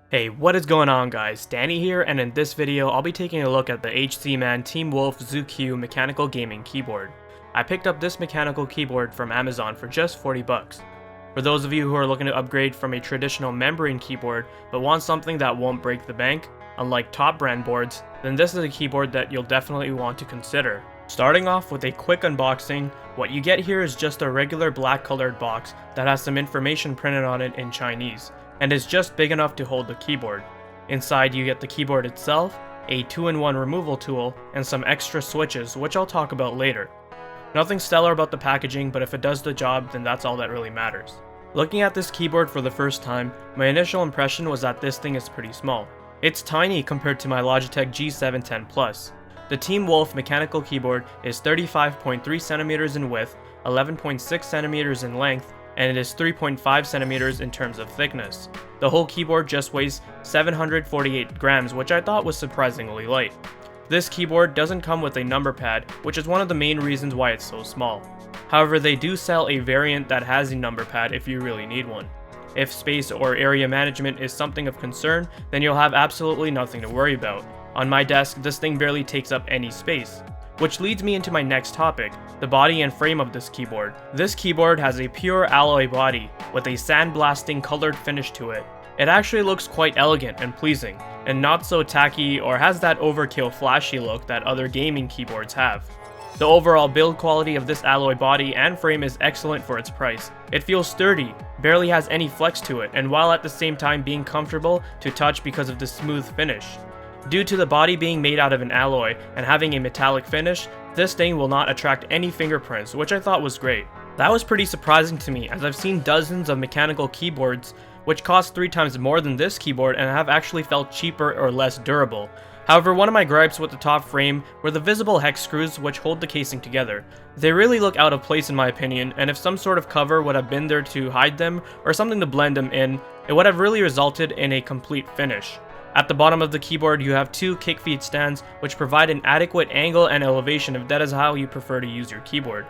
Hey, what is going on guys? Danny here, and in this video I'll be taking a look at the Hcman Teamwolf Zhuque mechanical gaming keyboard. I picked up this mechanical keyboard from Amazon for just 40 bucks. For those of you who are looking to upgrade from a traditional membrane keyboard but want something that won't break the bank, unlike top brand boards, then this is a keyboard that you'll definitely want to consider. Starting off with a quick unboxing, what you get here is just a regular black colored box that has some information printed on it in Chinese, and is just big enough to hold the keyboard. Inside you get the keyboard itself, a 2-in-1 removal tool, and some extra switches, which I'll talk about later. Nothing stellar about the packaging, but if it does the job, then that's all that really matters. Looking at this keyboard for the first time, my initial impression was that this thing is pretty small. It's tiny compared to my Logitech G710 Plus. The Teamwolf mechanical keyboard is 35.3 centimeters in width, 11.6 centimeters in length, and it is 3.5 centimeters in terms of thickness. The whole keyboard just weighs 748 grams, which I thought was surprisingly light. This keyboard doesn't come with a number pad, which is one of the main reasons why it's so small. However, they do sell a variant that has a number pad if you really need one. If space or area management is something of concern, then you'll have absolutely nothing to worry about. On my desk, this thing barely takes up any space. Which leads me into my next topic, the body and frame of this keyboard. This keyboard has a pure alloy body with a sandblasting colored finish to it. It actually looks quite elegant and pleasing, and not so tacky or has that overkill flashy look that other gaming keyboards have. The overall build quality of this alloy body and frame is excellent for its price. It feels sturdy, barely has any flex to it, and while at the same time being comfortable to touch because of the smooth finish. Due to the body being made out of an alloy and having a metallic finish, this thing will not attract any fingerprints, which I thought was great. That was pretty surprising to me, as I've seen dozens of mechanical keyboards which cost 3 times more than this keyboard and have actually felt cheaper or less durable. However, one of my gripes with the top frame were the visible hex screws which hold the casing together. They really look out of place in my opinion, and if some sort of cover would have been there to hide them or something to blend them in, it would have really resulted in a complete finish. At the bottom of the keyboard you have 2 kick feet stands which provide an adequate angle and elevation if that is how you prefer to use your keyboard.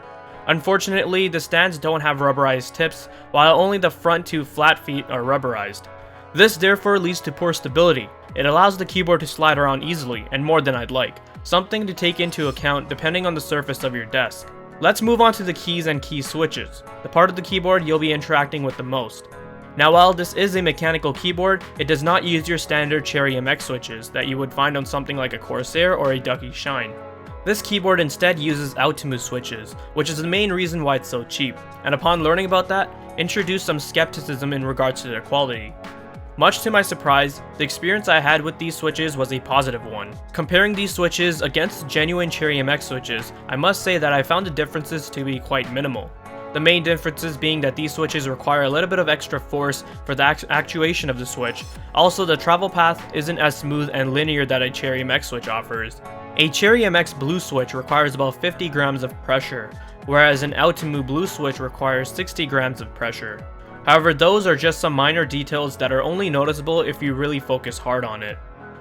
Unfortunately, the stands don't have rubberized tips, while only the front 2 flat feet are rubberized. This therefore leads to poor stability. It allows the keyboard to slide around easily, and more than I'd like, something to take into account depending on the surface of your desk. Let's move on to the keys and key switches, the part of the keyboard you'll be interacting with the most. Now while this is a mechanical keyboard, it does not use your standard Cherry MX switches that you would find on something like a Corsair or a Ducky Shine. This keyboard instead uses Altimu switches, which is the main reason why it's so cheap, and upon learning about that, introduced some skepticism in regards to their quality. Much to my surprise, the experience I had with these switches was a positive one. Comparing these switches against genuine Cherry MX switches, I must say that I found the differences to be quite minimal. The main differences being that these switches require a little bit of extra force for the actuation of the switch. Also, the travel path isn't as smooth and linear that a Cherry MX switch offers. A Cherry MX blue switch requires about 50 grams of pressure, whereas an Altimu blue switch requires 60 grams of pressure. However, those are just some minor details that are only noticeable if you really focus hard on it.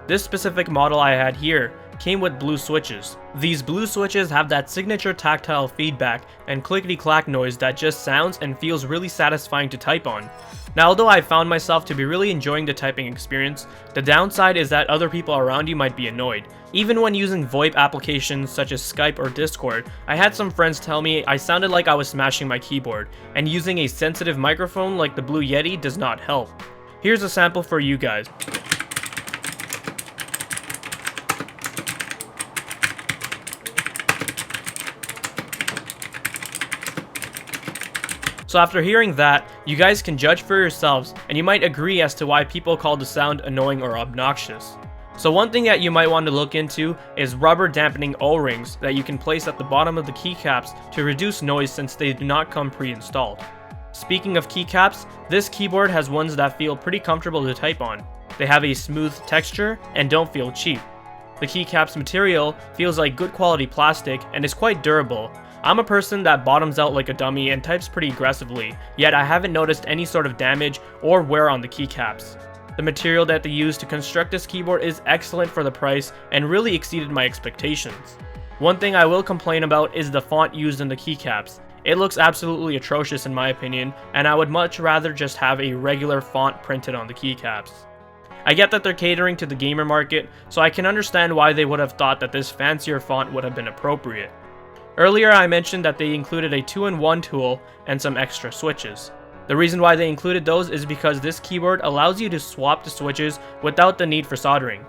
This specific model I had here came with blue switches. These blue switches have that signature tactile feedback and clickety-clack noise that just sounds and feels really satisfying to type on. Now, although I found myself to be really enjoying the typing experience, the downside is that other people around you might be annoyed. Even when using VoIP applications such as Skype or Discord, I had some friends tell me I sounded like I was smashing my keyboard, and using a sensitive microphone like the Blue Yeti does not help. Here's a sample for you guys. So after hearing that, you guys can judge for yourselves, and you might agree as to why people call the sound annoying or obnoxious. So one thing that you might want to look into is rubber dampening O-rings that you can place at the bottom of the keycaps to reduce noise since they do not come pre-installed. Speaking of keycaps, this keyboard has ones that feel pretty comfortable to type on. They have a smooth texture and don't feel cheap. The keycaps material feels like good quality plastic and is quite durable. I'm a person that bottoms out like a dummy and types pretty aggressively, yet I haven't noticed any sort of damage or wear on the keycaps. The material that they used to construct this keyboard is excellent for the price and really exceeded my expectations. One thing I will complain about is the font used in the keycaps. It looks absolutely atrocious in my opinion, and I would much rather just have a regular font printed on the keycaps. I get that they're catering to the gamer market, so I can understand why they would have thought that this fancier font would have been appropriate. Earlier I mentioned that they included a 2-in-1 tool and some extra switches. The reason why they included those is because this keyboard allows you to swap the switches without the need for soldering.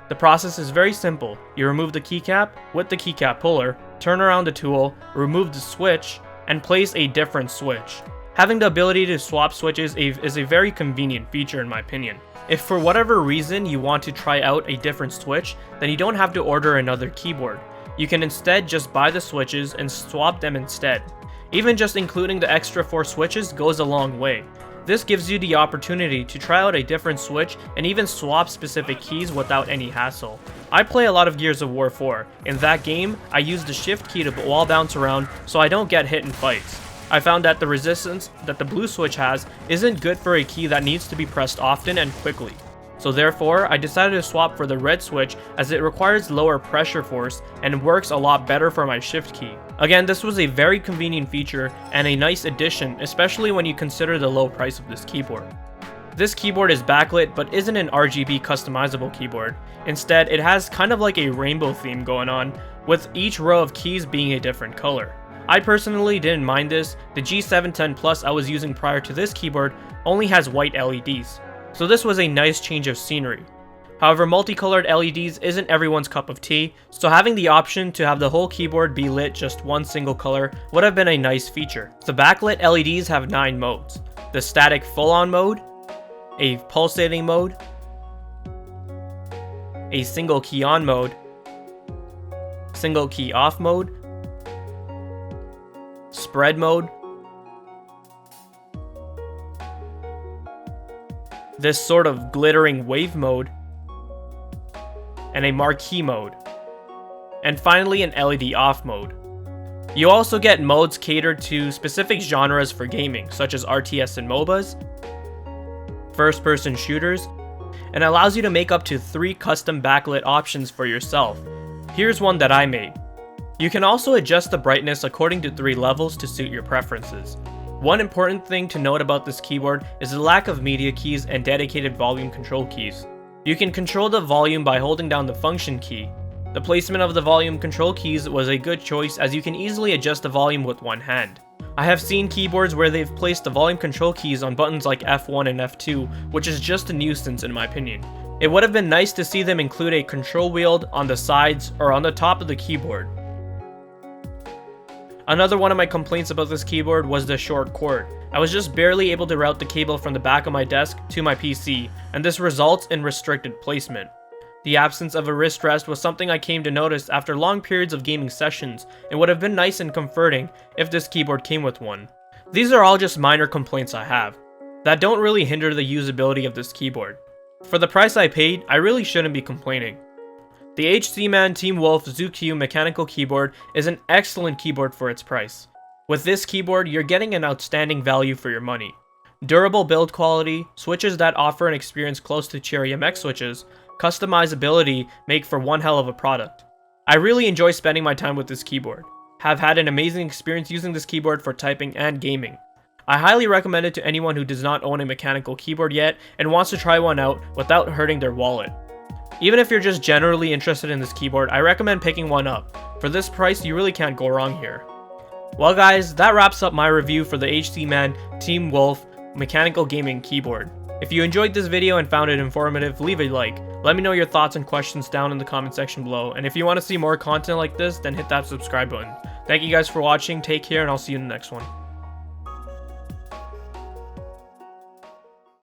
The process is very simple. You remove the keycap with the keycap puller, turn around the tool, remove the switch, and place a different switch. Having the ability to swap switches is a very convenient feature in my opinion. If for whatever reason you want to try out a different switch, then you don't have to order another keyboard. You can instead just buy the switches and swap them instead. Even just including the extra 4 switches goes a long way. This gives you the opportunity to try out a different switch and even swap specific keys without any hassle. I play a lot of Gears of War 4. In that game, I use the shift key to wall bounce around so I don't get hit in fights. I found that the resistance that the blue switch has isn't good for a key that needs to be pressed often and quickly. So therefore, I decided to swap for the red switch as it requires lower pressure force and works a lot better for my shift key. Again, this was a very convenient feature and a nice addition, especially when you consider the low price of this keyboard. This keyboard is backlit but isn't an RGB customizable keyboard. Instead, it has kind of like a rainbow theme going on, with each row of keys being a different color. I personally didn't mind this. The G710 Plus I was using prior to this keyboard only has white LEDs. So this was a nice change of scenery. However, multicolored LEDs isn't everyone's cup of tea, so having the option to have the whole keyboard be lit just one single color would have been a nice feature. The backlit LEDs have 9 modes. The static full-on mode, a pulsating mode, a single key on mode, single key off mode, spread mode, this sort of glittering wave mode, and a marquee mode, and finally an LED off mode. You also get modes catered to specific genres for gaming, such as RTS and MOBAs, first-person shooters, and allows you to make up to 3 custom backlit options for yourself. Here's one that I made. You can also adjust the brightness according to 3 levels to suit your preferences. One important thing to note about this keyboard is the lack of media keys and dedicated volume control keys. You can control the volume by holding down the function key. The placement of the volume control keys was a good choice as you can easily adjust the volume with one hand. I have seen keyboards where they've placed the volume control keys on buttons like F1 and F2, which is just a nuisance in my opinion. It would have been nice to see them include a control wheel on the sides or on the top of the keyboard. Another one of my complaints about this keyboard was the short cord. I was just barely able to route the cable from the back of my desk to my PC, and this results in restricted placement. The absence of a wrist rest was something I came to notice after long periods of gaming sessions. It would have been nice and comforting if this keyboard came with one. These are all just minor complaints I have that don't really hinder the usability of this keyboard. For the price I paid, I really shouldn't be complaining. The Hcman Teamwolf Zhuque mechanical keyboard is an excellent keyboard for its price. With this keyboard, you're getting an outstanding value for your money. Durable build quality, switches that offer an experience close to Cherry MX switches, customizability make for one hell of a product. I really enjoy spending my time with this keyboard. Have had an amazing experience using this keyboard for typing and gaming. I highly recommend it to anyone who does not own a mechanical keyboard yet and wants to try one out without hurting their wallet. Even if you're just generally interested in this keyboard, I recommend picking one up. For this price, you really can't go wrong here. Well guys, that wraps up my review for the Hcman Teamwolf mechanical gaming keyboard. If you enjoyed this video and found it informative, leave a like. Let me know your thoughts and questions down in the comment section below, and if you want to see more content like this, then hit that subscribe button. Thank you guys for watching, take care, and I'll see you in the next one.